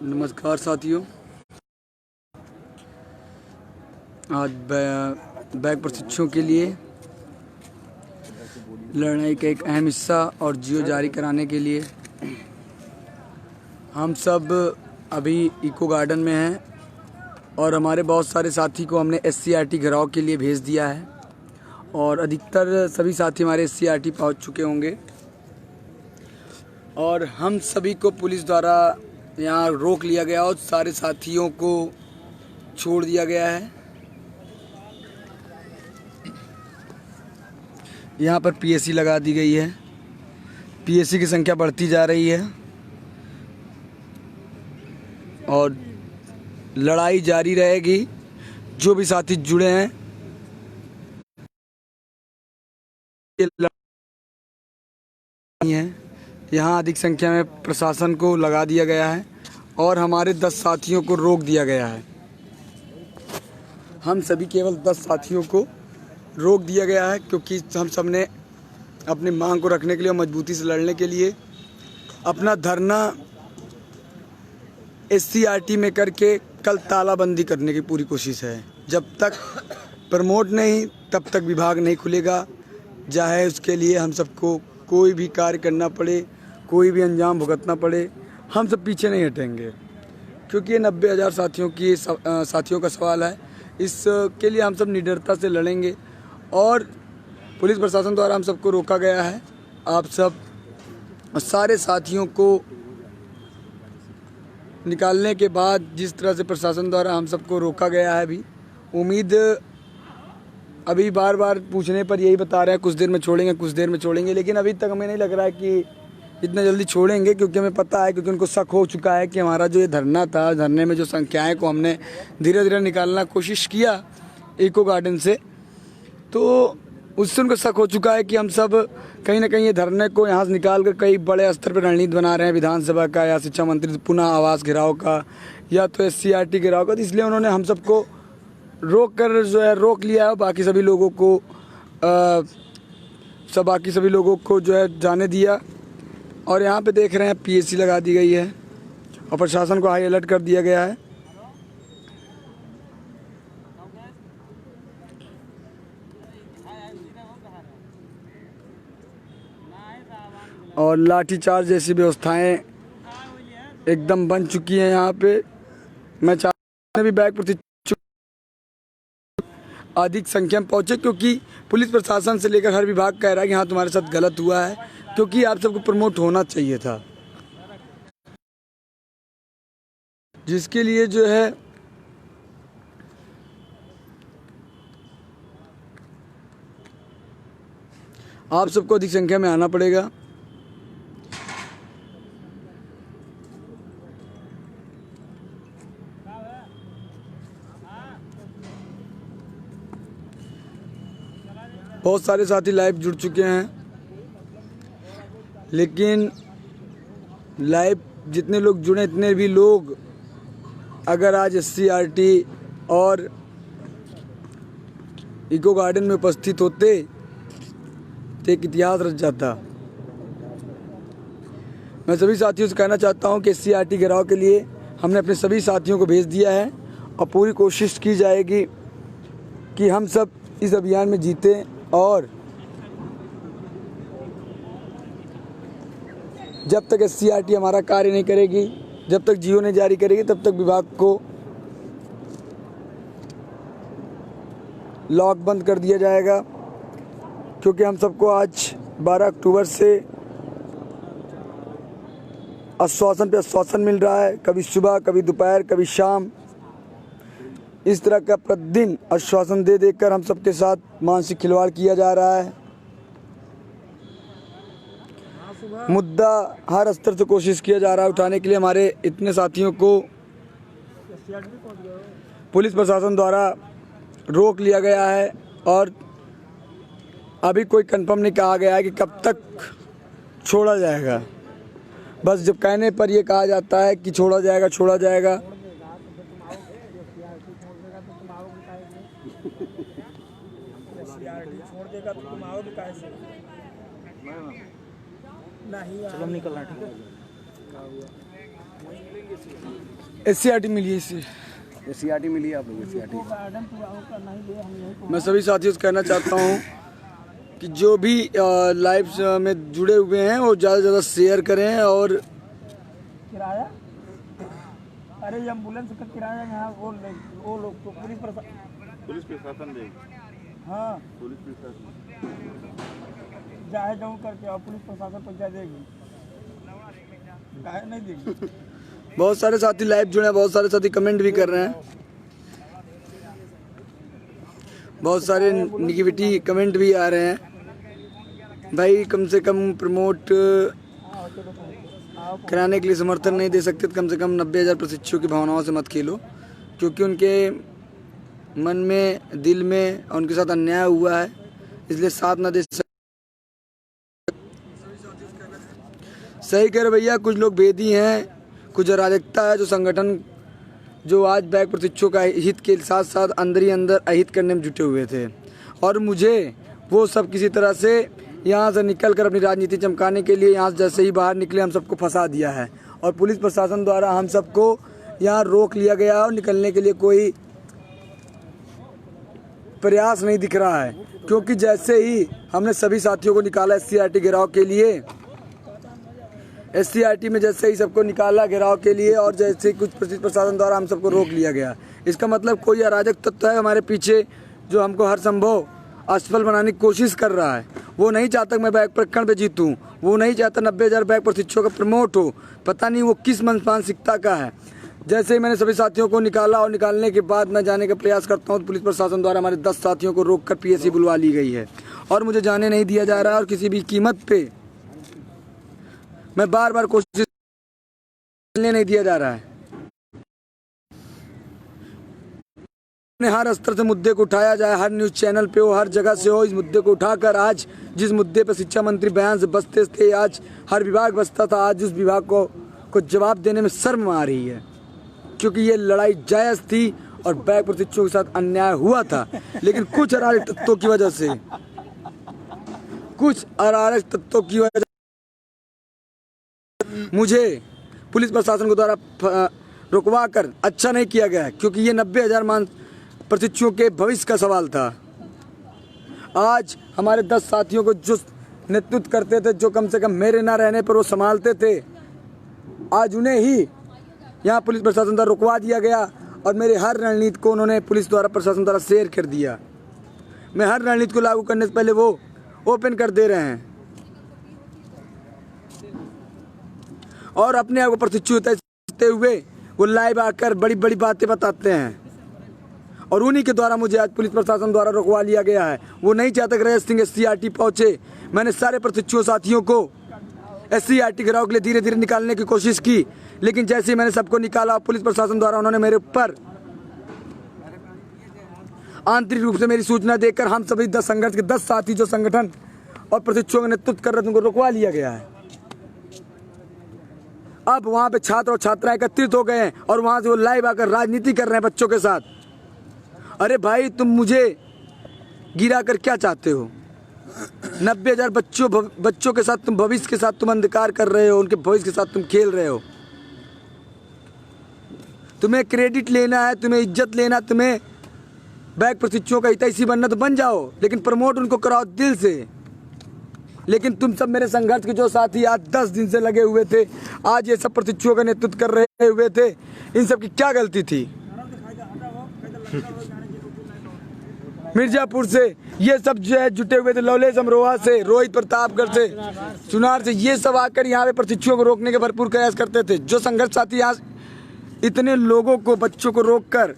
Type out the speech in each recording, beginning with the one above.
नमस्कार साथियों, आज बैग प्रशिक्षुओं के लिए लड़ाई का एक अहम हिस्सा और जियो जारी कराने के लिए हम सब अभी इको गार्डन में हैं और हमारे बहुत सारे साथी को हमने SCRT घेराव के लिए भेज दिया है और अधिकतर सभी साथी हमारे SCRT पहुंच चुके होंगे और हम सभी को पुलिस द्वारा यहाँ रोक लिया गया और सारे साथियों को छोड़ दिया गया है। यहाँ पर PSC लगा दी गई है। PSC की संख्या बढ़ती जा रही है और लड़ाई जारी रहेगी। जो भी साथी जुड़े हैं यहाँ अधिक संख्या में प्रशासन को लगा दिया गया है और हमारे 10 साथियों को रोक दिया गया है। हम सभी केवल 10 साथियों को रोक दिया गया है क्योंकि हम सब ने अपनी मांग को रखने के लिए और मजबूती से लड़ने के लिए अपना धरना SCRT में करके कल तालाबंदी करने की पूरी कोशिश है। जब तक प्रमोट नहीं तब तक विभाग नहीं खुलेगा, चाहे उसके लिए हम सबको कोई भी कार्य करना पड़े, कोई भी अंजाम भुगतना पड़े, हम सब पीछे नहीं हटेंगे क्योंकि ये 90,000 साथियों का सवाल है। इसके लिए हम सब निडरता से लड़ेंगे और पुलिस प्रशासन द्वारा हम सबको रोका गया है। आप सब सारे साथियों को निकालने के बाद जिस तरह से प्रशासन द्वारा हम सबको रोका गया है, अभी उम्मीद अभी बार बार पूछने पर यही बता रहे हैं कुछ देर में छोड़ेंगे, कुछ देर में छोड़ेंगे, लेकिन अभी तक हमें नहीं लग रहा है कि इतना जल्दी छोड़ेंगे क्योंकि हमें पता है, क्योंकि उनको शक हो चुका है कि हमारा जो ये धरना था, धरने में जो संख्याएं को हमने धीरे धीरे निकालना कोशिश किया इको गार्डन से, तो उससे उनको शक हो चुका है कि हम सब कहीं ना कहीं ये धरने को यहाँ से निकाल कर कई बड़े स्तर पर रणनीति बना रहे हैं, विधानसभा का या शिक्षा मंत्री पुनः आवास घेराव का या तो SCRT घेराव का। तो इसलिए उन्होंने हम सबको रोक लिया है। बाकी सभी लोगों को जो है जाने दिया और यहाँ पे देख रहे हैं PSC लगा दी गई है और प्रशासन को हाई अलर्ट कर दिया गया है। और लाठीचार्ज जैसी व्यवस्थाएं एकदम बन चुकी हैं यहाँ पे। मैं चाहता भी बैग प्रशिक्षु अधिक संख्या में पहुँचे क्योंकि पुलिस प्रशासन से लेकर हर विभाग कह रहा है कि हाँ तुम्हारे साथ गलत हुआ है, क्योंकि आप सबको प्रमोट होना चाहिए था, जिसके लिए जो है आप सबको अधिक संख्या में आना पड़ेगा। बहुत सारे साथी लाइव जुड़ चुके हैं, लेकिन लाइव जितने लोग जुड़े इतने भी लोग अगर आज SCRT और इको गार्डन में उपस्थित होते तो एक इतिहास रच जाता। मैं सभी साथियों से कहना चाहता हूं कि SCRT घेराव के लिए हमने अपने सभी साथियों को भेज दिया है और पूरी कोशिश की जाएगी कि हम सब इस अभियान में जीतें और जब तक SCRT हमारा कार्य नहीं करेगी, जब तक जियो नहीं जारी करेगी, तब तक विभाग को लॉक बंद कर दिया जाएगा। क्योंकि हम सबको आज 12 अक्टूबर से आश्वासन पे आश्वासन मिल रहा है, कभी सुबह, कभी दोपहर, कभी शाम, इस तरह का प्रतिदिन आश्वासन दे देकर हम सबके साथ मानसिक खिलवाड़ किया जा रहा है। मुद्दा हर स्तर से कोशिश किया जा रहा है उठाने के लिए। हमारे इतने साथियों को पुलिस प्रशासन द्वारा रोक लिया गया है और अभी कोई कंफर्म नहीं कहा गया है कि कब तक छोड़ा जाएगा। बस जब कहने पर यह कहा जाता है कि छोड़ा जाएगा, छोड़ा जाएगा। चलो निकलना, ठीक है। SCRT मिली है इससे। SCRT मिली है आप लोग SCRT? मैं सभी साथियों से कहना चाहता हूँ कि जो भी लाइव में जुड़े हुए हैं वो ज़्यादा से ज़्यादा शेयर करें। और किराया, अरे एम्बुलेंस का किराया यहाँ वो लोग तो पुलिस प्रशासन देगी। हाँ पुलिस प्रशासन जाए जाऊँ करके और पुलिस प्रशासन पंचायत देगी, काहे नहीं देगी। बहुत सारे साथी लाइव जुड़े हैं, बहुत सारे साथी कमेंट भी कर रहे हैं, बहुत सारे निगेटिविटी कमेंट भी आ रहे हैं। भाई कम से कम प्रमोट कराने के लिए समर्थन नहीं दे सकते तो कम से कम 90,000 प्रशिक्षुओं की भावनाओं से मत खेलो, क्योंकि उनके मन में, दिल में उनके साथ अन्याय हुआ है, इसलिए साथ ना दे सकते। सही कह रहे भैया, कुछ लोग भेदी हैं, कुछ अराजकता है, जो संगठन जो आज बैक प्रशिक्षुओं का हित के साथ साथ अंदर ही अंदर अहित करने में जुटे हुए थे। और मुझे वो सब किसी तरह से यहाँ से निकल कर अपनी राजनीति चमकाने के लिए यहाँ जैसे ही बाहर निकले हम सबको फंसा दिया है। और पुलिस प्रशासन द्वारा हम सबको यहाँ रोक लिया गया और निकलने के लिए कोई प्रयास नहीं दिख रहा है, क्योंकि जैसे ही हमने सभी साथियों को निकाला SCRT घेराव के लिए, SCRT में जैसे ही सबको निकाला घेराव के लिए और जैसे ही कुछ पुलिस प्रशासन द्वारा हम सबको रोक लिया गया। इसका मतलब कोई अराजक तत्व है हमारे पीछे जो हमको हर संभव असफल बनाने की कोशिश कर रहा है। वो नहीं चाहता मैं बैक प्रखंड पे जीतूं, वो नहीं चाहता 90,000 बैक प्रशिक्षुओं का प्रमोट हो। पता नहीं वो किस मानसिकता का है। जैसे ही मैंने सभी साथियों को निकाला और निकालने के बाद मैं जाने का प्रयास करता हूँ तो पुलिस प्रशासन द्वारा हमारे 10 साथियों को रोक कर PSC बुलवा ली गई है और मुझे जाने नहीं दिया जा रहा है। और किसी भी कीमत पे मैं बार बार कोशिश नहीं दिया जा रहा है। हर स्तर से मुद्दे को उठाया जाए, हर न्यूज़ चैनल पे हो, हर जगह से हो, इस मुद्दे को उठाकर आज जिस मुद्दे पे शिक्षा मंत्री बयान से बचते थे, आज हर विभाग बचता था, आज उस विभाग को जवाब देने में शर्म आ रही है, क्योंकि ये लड़ाई जायज़ थी और बैक प्रशिक्षुओं के साथ अन्याय हुआ था। लेकिन कुछ अराजक तत्वों की वजह से, मुझे पुलिस प्रशासन के द्वारा रुकवा कर अच्छा नहीं किया गया है, क्योंकि ये 90,000 प्रशिक्षुओं के भविष्य का सवाल था। आज हमारे 10 साथियों को जो नेतृत्व करते थे, जो कम से कम मेरे ना रहने पर वो संभालते थे, आज उन्हें ही यहाँ पुलिस प्रशासन द्वारा रुकवा दिया गया और मेरे हर रणनीति को उन्होंने पुलिस द्वारा प्रशासन द्वारा शेयर कर दिया। मैं हर रणनीति को लागू करने से पहले वो ओपन कर दे रहे हैं और अपने आप को प्रशिक्षु देते हुए वो लाइव आकर बड़ी बड़ी बातें बताते हैं। और उन्हीं के द्वारा मुझे आज पुलिस प्रशासन द्वारा रुकवा लिया गया है। वो नहीं चाहता कि राजेश सिंह SCRT पहुंचे। मैंने सारे प्रशिक्षुओं साथियों को SCRT घेराव के लिए धीरे धीरे निकालने की कोशिश की, लेकिन जैसे ही मैंने सबको निकाला पुलिस प्रशासन द्वारा उन्होंने मेरे ऊपर आंतरिक रूप से मेरी सूचना देकर हम सभी 10 संघर्ष के 10 साथी जो संगठन और प्रशिक्षुओं का नेतृत्व कर रहे थे उनको रुकवा लिया गया है। अब वहां पे छात्र और छात्राएं एकत्रित हो गए हैं और वहां से वो लाइव आकर राजनीति कर रहे हैं बच्चों के साथ। अरे भाई, तुम मुझे गिरा कर क्या चाहते हो? 90,000 बच्चों के साथ तुम भविष्य के साथ तुम अंधकार कर रहे हो, उनके भविष्य के साथ तुम खेल रहे हो। तुम्हें क्रेडिट लेना है, तुम्हें इज्जत लेना, तुम्हें बैक प्रशिक्षुओं का हितैषी बनना तो बन जाओ, लेकिन प्रमोट उनको कराओ दिल से। लेकिन तुम सब मेरे संघर्ष के जो साथी आज 10 दिन से लगे हुए थे, आज ये सब प्रशिक्षुओं का नेतृत्व कर रहे हुए थे, इन सब की क्या गलती थी? मिर्जापुर से ये सब जो है जुटे हुए थे, लौलेश अमरोहा से, रोहित प्रतापगढ़ से, चुनार से, ये सब आकर यहाँ पे प्रशिक्षुओं को रोकने के भरपूर प्रयास करते थे। जो संघर्ष साथी यहाँ इतने लोगों को, बच्चों को रोककर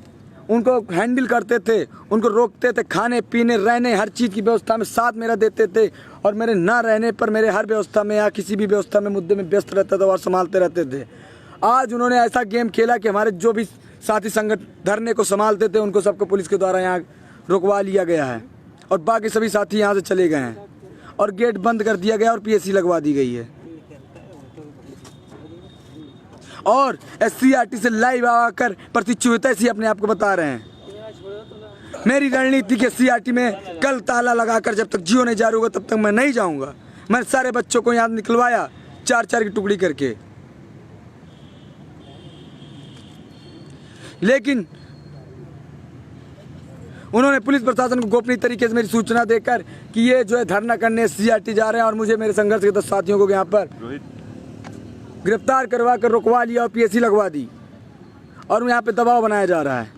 उनको हैंडल करते थे, उनको रोकते थे, खाने पीने रहने हर चीज़ की व्यवस्था में साथ मेरा देते थे और मेरे ना रहने पर मेरे हर व्यवस्था में या किसी भी व्यवस्था में मुद्दे में व्यस्त रहते थे और संभालते रहते थे। आज उन्होंने ऐसा गेम खेला कि हमारे जो भी साथी संगठन धरने को संभालते थे उनको सबको पुलिस के द्वारा यहाँ रुकवा लिया गया है और बाकी सभी साथी यहाँ से चले गए हैं और गेट बंद कर दिया गया और PSC लगवा दी गई है। और SCRT से लाइव आकर प्रशिक्षु ऐसे अपने आप को बता रहे हैं। मेरी रणनीति के SCRT में कल ताला लगाकर जब तक जियो नहीं जारी होगा तब तक मैं नहीं जाऊंगा। मैंने सारे बच्चों को यहाँ निकलवाया 4-4 की टुकड़ी करके। लेकिन उन्होंने पुलिस प्रशासन को गोपनीय तरीके से मेरी सूचना देकर कि ये जो है धरना करने सीआरटी जा रहे हैं और मुझे मेरे संघर्ष के 10 साथियों को यहाँ पर गिरफ्तार करवा कर रुकवा लिया और पीएसी लगवा दी और यहाँ पे दबाव बनाया जा रहा है।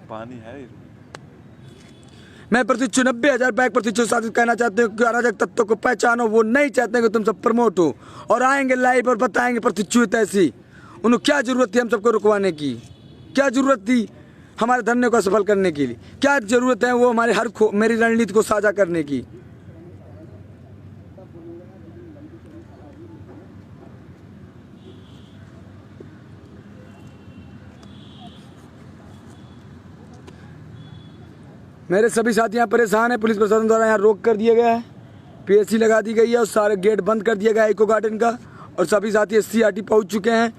पानी है। मैं प्रतिच्छु 90,000 बैग प्रतिच्छु साथ कहना चाहते हूँ कि अराजक तत्वों को पहचानो, वो नहीं चाहते कि तुम सब प्रमोट हो और आएंगे लाइव और बताएंगे प्रतिच्छु ऐसी। उन्हें क्या जरूरत थी हम सबको रुकवाने की? क्या जरूरत थी हमारे धरने को सफल करने के लिए? क्या जरूरत है वो हमारे मेरी रणनीति को साझा करने की? मेरे सभी साथी यहाँ परेशान हैं। पुलिस प्रशासन द्वारा यहाँ रोक कर दिया गया है, पीएसी लगा दी गई है और सारे गेट बंद कर दिया गया है इको गार्डन का और सभी साथी सीआरटी पहुँच चुके हैं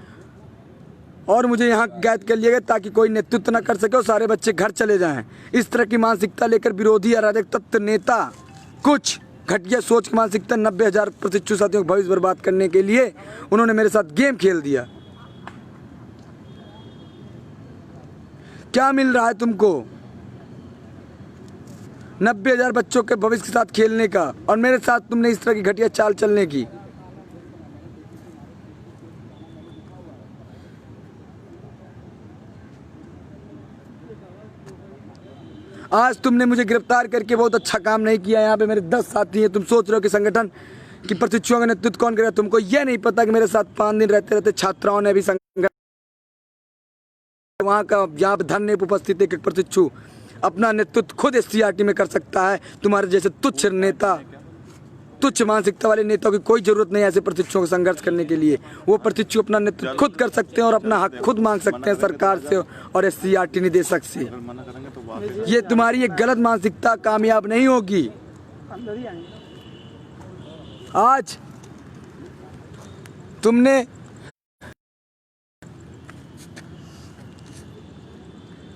और मुझे यहाँ कैद कर लिया गया ताकि कोई नेतृत्व न कर सके और सारे बच्चे घर चले जाएं। इस तरह की मानसिकता लेकर विरोधी अराजक तत्व नेता कुछ घटिया सोच की मानसिकता 90,000 प्रतिच्छु साथियों को भविष्य बर्बाद करने के लिए उन्होंने मेरे साथ गेम खेल दिया। क्या मिल रहा है तुमको 90,000 बच्चों के भविष्य के साथ खेलने का और मेरे साथ तुमने इस तरह की घटिया चाल चलने की? आज तुमने मुझे गिरफ्तार करके बहुत अच्छा काम नहीं किया। यहाँ पे मेरे 10 साथी हैं। तुम सोच रहे हो कि संगठन की प्रतिच्छुओं का नेतृत्व कौन करेगा? तुमको यह नहीं पता कि मेरे साथ 5 दिन रहते रहते छात्राओं ने भी संगठन वहाँ का यहाँ पे धरने पर उपस्थित एक प्रतिच्छु अपना नेतृत्व खुद सीआरटी में कर सकता है। तुम्हारे जैसे तुच्छ नेता, तुच्छ मानसिकता वाले नेताओं की कोई जरूरत नहीं है ऐसे प्रतिच्छुओं का संघर्ष करने के लिए। वो प्रतिच्छु अपना नेतृत्व खुद कर सकते हैं और अपना हक खुद मांग सकते हैं सरकार से और सीआरटी निदेशक से। ये तुम्हारी एक गलत मानसिकता कामयाब नहीं होगी। आज तुमने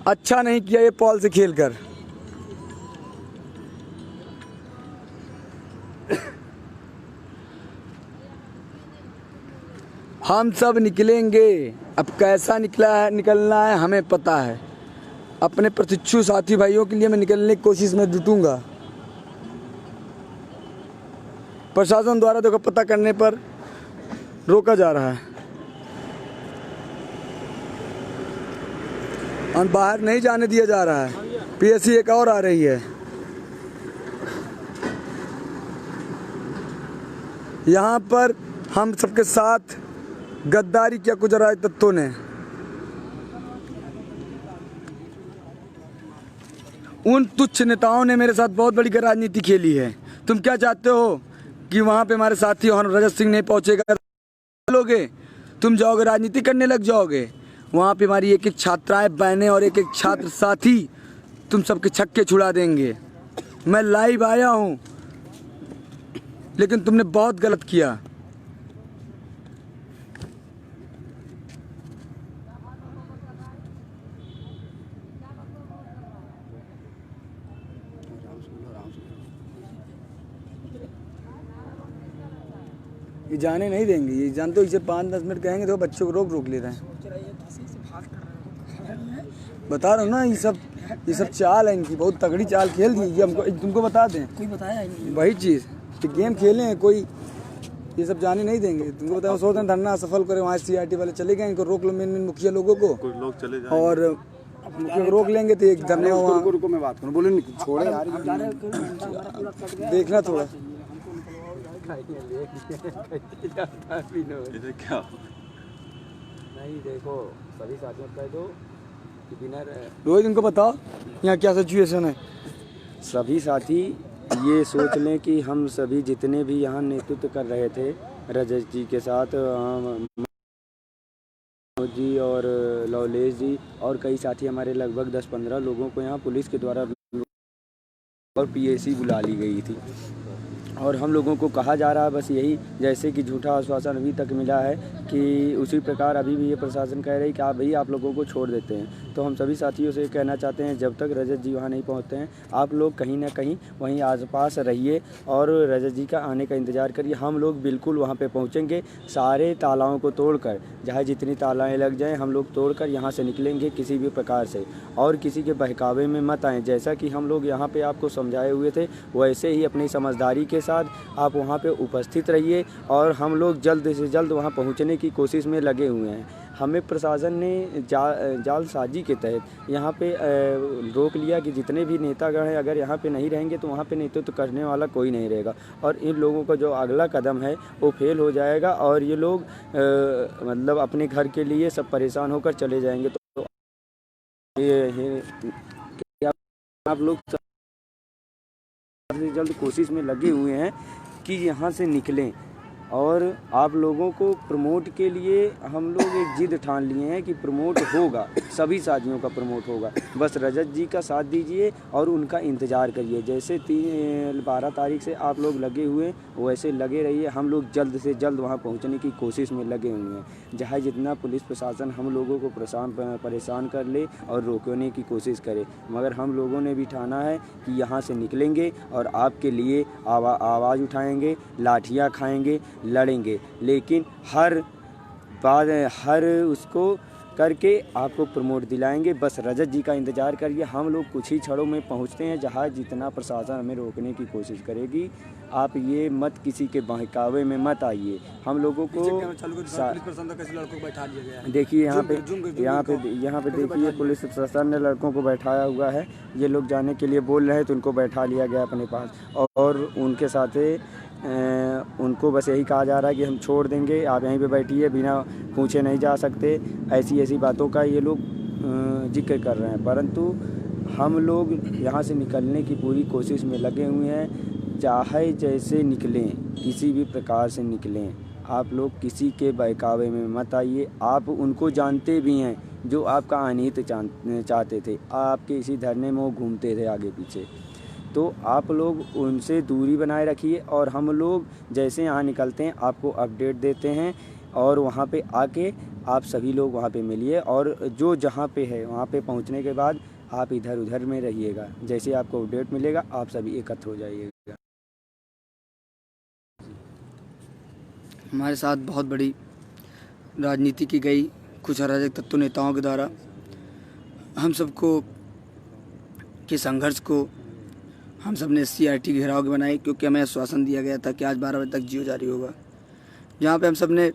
अच्छा नहीं किया ये पॉल से खेलकर। हम सब निकलेंगे। अब कैसा निकलना है हमें पता है। अपने प्रतिच्छु साथी भाइयों के लिए मैं निकलने की कोशिश में जुटूंगा। प्रशासन द्वारा देखो पता करने पर रोका जा रहा है और बाहर नहीं जाने दिया जा रहा है। पीएसी एक और आ रही है। यहाँ पर हम सबके साथ गद्दारी किया कुछ अराजक तत्वों ने। उन तुच्छ नेताओं ने मेरे साथ बहुत बड़ी राजनीति खेली है। तुम क्या चाहते हो कि वहाँ पे हमारे साथी और रजत सिंह नहीं पहुँचेगा? लोगे तुम जाओगे राजनीति करने लग जाओगे। वहाँ पे हमारी एक एक छात्राएं बहनें और एक एक छात्र साथी तुम सबके छक्के छुड़ा देंगे। मैं लाइव आया हूँ लेकिन तुमने बहुत गलत किया। ये जाने नहीं देंगे। ये जानते हो इसे 5-10 मिनट कहेंगे तो बच्चों को रोक ले रहे हैं। बता रहा हूँ ना, ये सब चाल है इनकी। बहुत तगड़ी चाल खेल दी ये हमको। तुमको बता दें कोई बताया ही नहीं वही चीज़ कि गेम खेले हैं कोई। ये सब जाने नहीं देंगे। तुमको बताओ सोच रहे धरना सफल करे, वहाँ सीआरटी वाले चले गए। इनको रोक लो, मेन मुखिया लोगों को। कुछ लोग चले जाएंगे और मुखिया को रोक लेंगे तो एक धरने वहाँ रुको मैं बात करूँ। बोले छोड़े यार, देखना थोड़ा। इसे क्या नहीं देखो सभी साथियों कह दो कि बिना रोहित इनको बताओ यहाँ क्या सिचुएशन है। सभी साथी ये सोच लें कि हम सभी जितने भी यहाँ नेतृत्व कर रहे थे रजत जी के साथ, जी और लवलेश जी और कई साथी हमारे लगभग 10-15 लोगों को यहाँ पुलिस के द्वारा और पीएसी बुला ली गई थी और हम लोगों को कहा जा रहा है बस यही, जैसे कि झूठा आश्वासन अभी तक मिला है कि उसी प्रकार अभी भी ये प्रशासन कह रही है कि आप भाई आप लोगों को छोड़ देते हैं। तो हम सभी साथियों से कहना चाहते हैं जब तक रजत जी वहाँ नहीं पहुँचते हैं आप लोग कहीं ना कहीं वहीं आसपास रहिए और रजत जी का आने का इंतज़ार करिए। हम लोग बिल्कुल वहाँ पे पहुँचेंगे, सारे तालाओं को तोड़कर, चाहे जितनी तालाएँ लग जाएँ हम लोग तोड़कर यहाँ से निकलेंगे किसी भी प्रकार से, और किसी के बहकावे में मत आएँ। जैसा कि हम लोग यहाँ पे आपको समझाए हुए थे वैसे ही अपनी समझदारी के साथ आप वहाँ पे उपस्थित रहिए और हम लोग जल्द से जल्द वहाँ पहुँचने की कोशिश में लगे हुए हैं। हमें प्रशासन ने जालसाजी के तहत यहाँ पे रोक लिया कि जितने भी नेतागण हैं अगर यहाँ पे नहीं रहेंगे तो वहाँ पे नेतृत्व करने वाला कोई नहीं रहेगा और इन लोगों का जो अगला कदम है वो फेल हो जाएगा और ये लोग मतलब अपने घर के लिए सब परेशान होकर चले जाएंगे। तो ये आप लोग से जल्द कोशिश में लगे हुए हैं कि यहाँ से निकलें और आप लोगों को प्रमोट के लिए हम लोग एक जिद ठान लिए हैं कि प्रमोट होगा, सभी साथियों का प्रमोट होगा। बस रजत जी का साथ दीजिए और उनका इंतज़ार करिए। जैसे 12 तारीख से आप लोग लगे हुए वैसे लगे रहिए। हम लोग जल्द से जल्द वहाँ पहुँचने की कोशिश में लगे हुए हैं। चाहे जितना पुलिस प्रशासन हम लोगों को परेशान कर ले और रोकने की कोशिश करे, मगर हम लोगों ने भी ठाना है कि यहाँ से निकलेंगे और आपके लिए आवाज़ उठाएंगे, लाठियाँ खाएंगे, लड़ेंगे, लेकिन हर उसको करके आपको प्रमोट दिलाएंगे। बस रजत जी का इंतज़ार करिए। हम लोग कुछ ही क्षणों में पहुंचते हैं जहां जितना प्रशासन हमें रोकने की कोशिश करेगी। आप ये मत किसी के बहकावे में मत आइए। हम लोगों को देखिए यहाँ पे देखिए पुलिस प्रशासन ने लड़कों को बैठाया हुआ है। ये लोग जाने के लिए बोल रहे हैं तो उनको बैठा लिया गया अपने पास और उनके साथ उनको बस यही कहा जा रहा है कि हम छोड़ देंगे, आप यहीं पे बैठिए, बिना पूछे नहीं जा सकते। ऐसी बातों का ये लोग जिक्र कर रहे हैं, परंतु हम लोग यहाँ से निकलने की पूरी कोशिश में लगे हुए हैं। चाहे जैसे निकलें, किसी भी प्रकार से निकलें, आप लोग किसी के बहकावे में मत आइए। आप उनको जानते भी हैं जो आपका अनित चाहते थे, आपके इसी धरने में वो घूमते थे आगे पीछे। तो आप लोग उनसे दूरी बनाए रखिए और हम लोग जैसे यहाँ निकलते हैं आपको अपडेट देते हैं और वहाँ पे आके आप सभी लोग वहाँ पे मिलिए और जो जहाँ पे है वहाँ पे पहुँचने के बाद आप इधर उधर में रहिएगा। जैसे आपको अपडेट मिलेगा आप सभी एकत्र हो जाइएगा। हमारे साथ बहुत बड़ी राजनीति की गई कुछ अराजक तत्व नेताओं के द्वारा हम सबको के संघर्ष को हम सब ने CRT घेराव के बनाई, क्योंकि हमें आश्वासन दिया गया था कि आज 12 बजे तक जियो जारी होगा। जहाँ पे हम सब ने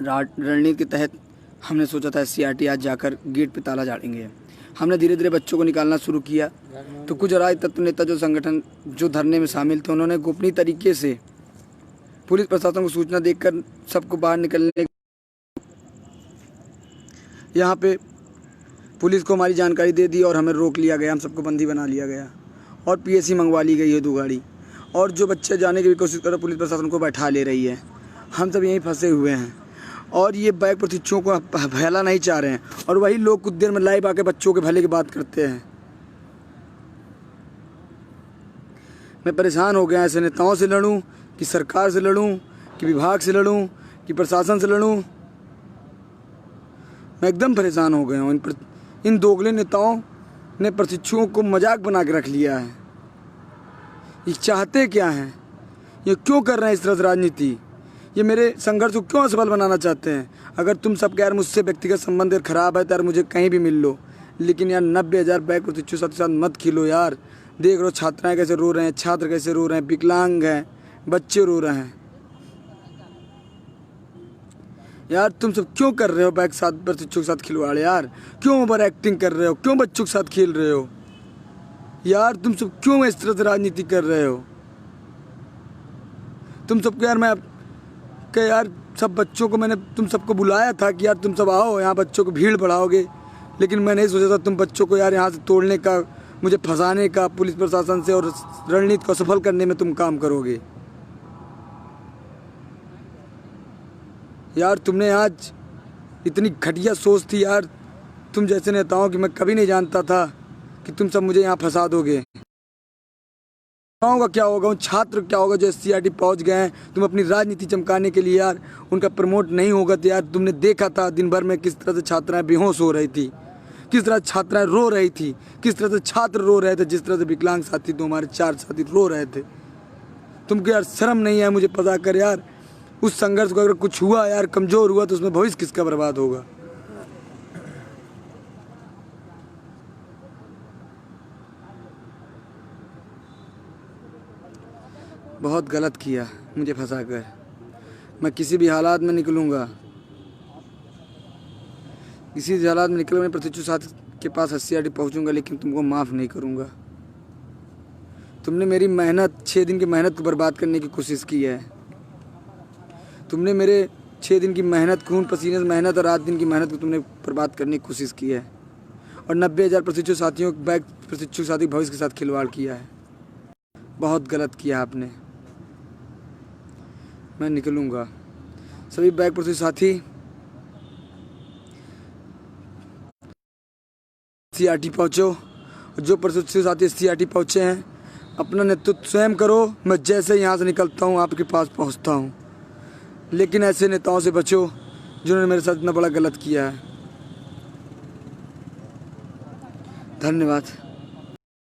रणनीति के तहत हमने सोचा था CRT आज जाकर गेट पे ताला झाड़ेंगे। हमने धीरे धीरे बच्चों को निकालना शुरू किया तो कुछ अराजक तत्व नेता जो संगठन जो धरने में शामिल थे उन्होंने गोपनीय तरीके से पुलिस प्रशासन को सूचना देकर सबको बाहर निकलने, यहाँ पे पुलिस को हमारी जानकारी दे दी और हमें रोक लिया गया, हम सबको बंदी बना लिया गया और PSC मंगवा ली गई है 2 गाड़ी। और जो बच्चे जाने की भी कोशिश कर रहे पुलिस प्रशासन को बैठा ले रही है। हम सब यहीं फंसे हुए हैं और ये बैग प्रशिक्षुओं को फैला नहीं चाह रहे हैं और वही लोग कुछ देर में लाइव आके बच्चों के भले की बात करते हैं। मैं परेशान हो गया, ऐसे नेताओं से लड़ूं कि सरकार से लड़ूं कि विभाग से लड़ूं कि प्रशासन से लड़ूं, मैं एकदम परेशान हो गया हूँ। इन दोगले नेताओं ने प्रशिक्षुओं को मजाक बना के रख लिया है। ये चाहते क्या हैं? ये क्यों कर रहे हैं इस तरह से राजनीति? ये मेरे संघर्ष को क्यों असफल बनाना चाहते हैं? अगर तुम सब यार मुझसे व्यक्तिगत संबंध खराब है तो यार मुझे कहीं भी मिल लो, लेकिन यार 90,000 बैग प्रशिक्षु साथ मत खिलो यार। देख लो छात्राएं कैसे रो रहे हैं, छात्र कैसे रो रहे हैं, विकलांग हैं, बच्चे रो रहे हैं। यार तुम सब क्यों कर रहे हो बैग साथ प्रशिक्षु के साथ खिलवाड़? यार क्यों ओवर एक्टिंग कर रहे हो? क्यों बच्चों के साथ खेल रहे हो? यार तुम सब क्यों इस तरह से राजनीति कर रहे हो? तुम सबको यार मैं यार सब बच्चों को मैंने तुम सबको बुलाया था कि यार तुम सब आओ यहाँ, बच्चों को भीड़ बढ़ाओगे, लेकिन मैं नहीं सोचा था तुम बच्चों को यार यहाँ से तोड़ने का, मुझे फंसाने का पुलिस प्रशासन से और रणनीति को सफल करने में तुम काम करोगे। यार तुमने आज इतनी घटिया सोच थी यार तुम जैसे नेताओं की, मैं कभी नहीं जानता था कि तुम सब मुझे यहाँ फंसा दोगे। गाँव का क्या होगा, उन छात्र क्या होगा जो SCRT पहुंच गए हैं। तुम अपनी राजनीति चमकाने के लिए यार उनका प्रमोट नहीं होगा तो यार तुमने देखा था दिन भर में किस तरह से छात्राएं बेहोश हो रही थी, किस तरह छात्राएं रो रही थी, किस तरह से छात्र रो रहे थे, जिस तरह से विकलांग साथी तो हमारे 4 साथी रो रहे थे। तुमको यार शर्म नहीं है मुझे पता कर यार, उस संघर्ष को अगर कुछ हुआ यार कमज़ोर हुआ तो उसमें भविष्य किसका बर्बाद होगा। बहुत गलत किया मुझे फंसा कर। मैं किसी भी हालात में निकलूँगा, किसी भी हालात में निकल मैं प्रशिक्षु साथी के पास SCRT पहुँचूँगा, लेकिन तुमको माफ़ नहीं करूँगा। तुमने मेरी मेहनत 6 दिन की मेहनत को बर्बाद करने की कोशिश की है। तुमने मेरे 6 दिन की मेहनत, खून पसीने से मेहनत और रात दिन की मेहनत को तुमने बर्बाद करने की कोशिश की है और 90,000 प्रशिक्षु साथियों बैग प्रशिक्षु साथी भविष्य के साथ खिलवाड़ किया है। बहुत गलत किया आपने। मैं निकलूँगा। सभी बैग प्रशिक्षु साथी SCRT पहुँचो, जो प्रशिक्षु साथी SCRT पहुँचे हैं अपना नेतृत्व स्वयं करो। मैं जैसे यहाँ से निकलता हूँ आपके पास पहुँचता हूँ, लेकिन ऐसे नेताओं से बचो जिन्होंने मेरे साथ इतना बड़ा गलत किया है। धन्यवाद।